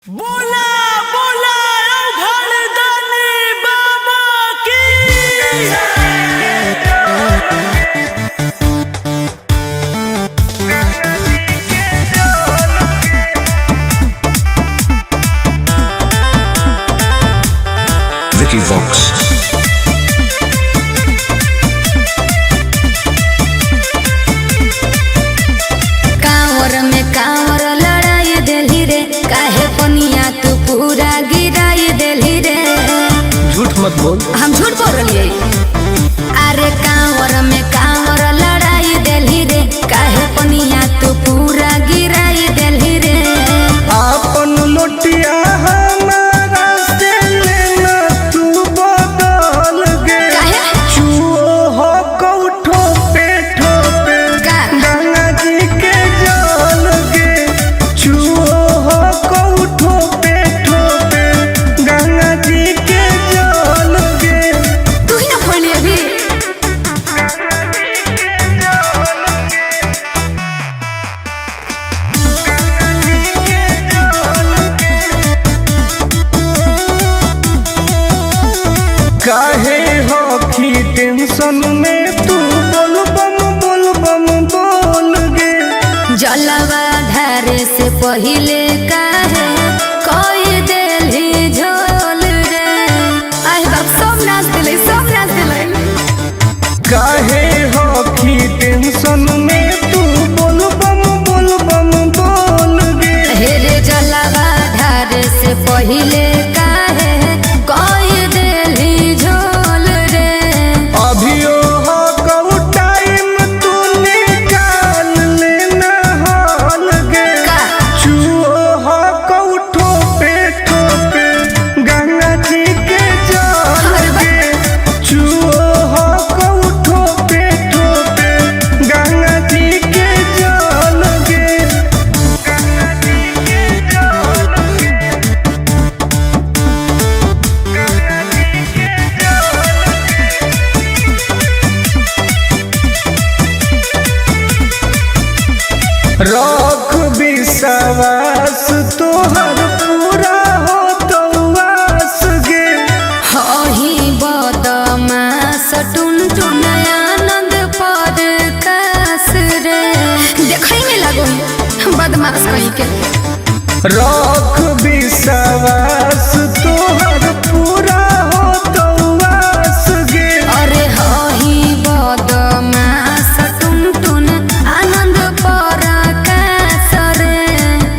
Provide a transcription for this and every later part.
बोला बोला घरदानी बाबा की Vicky Vox. कांवर में कांवर लड़ाई देली रे, काहे पनिया तू पूरा गिराई देली रे। झूठ मत बोल। हम झूठ बोल रही। अरे कांवर में कांवर लड़ाई देली रे, काहे पनिया तू पूरा गिराई देली रे। आपन लोटिया हमारा से लेना तू बदल गे। काहे? चुओ हो कौठो पे ठोपे का? गंगा जी के जल गे। चुओ हो कौठो पे ठोपे गंगा जी के जल गे। तू ही ना खोली अभी। काहे होखी टेंशन में तू बोल बम बोल गे। जलवा धारे से पहिले काहे कोई देली झोल रे। आए बाप सब नाच दिले, सब नाच दिले। काहे होखी टेंशन में तू बोल बम बोल गे। हेरे जलवा धारे से पहिले काहे कोई देली झोल रे। अभियो हो कऊ टाइम तू निकाल लेना हाल गे। का? चुओ हो कऊ ठोपे ठोपे गंगा जी के जल गे। चुओ हो कऊ ठोपे ठोपे गंगा जी के जल गे। गंगा जी के जल गे। गंगा जी के जल रख विश्वास तोहर पूरा हो तो वास गे। हही बदमाश टुनटुन आनंद पर कास रे। देखै में लगो बदमाश कहीं के। रख विश्वास तोहर पूरा हो तो वास गे। अरे हही बदमाश टुनटुन आनंद पर कास रे।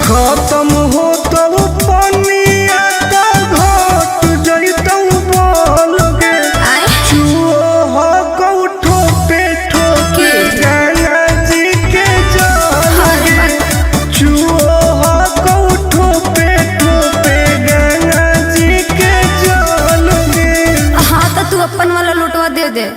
खत्म हो तो पनिया तो घट जैतौ बोल गे। आय चुओ हो कौठो पे ठोके गंगा जी के जल गे। चुओ हो कौठो पे ठोके गंगा जी के जल गे। हाँ तो तू अपन वाला लुटवा दे दे।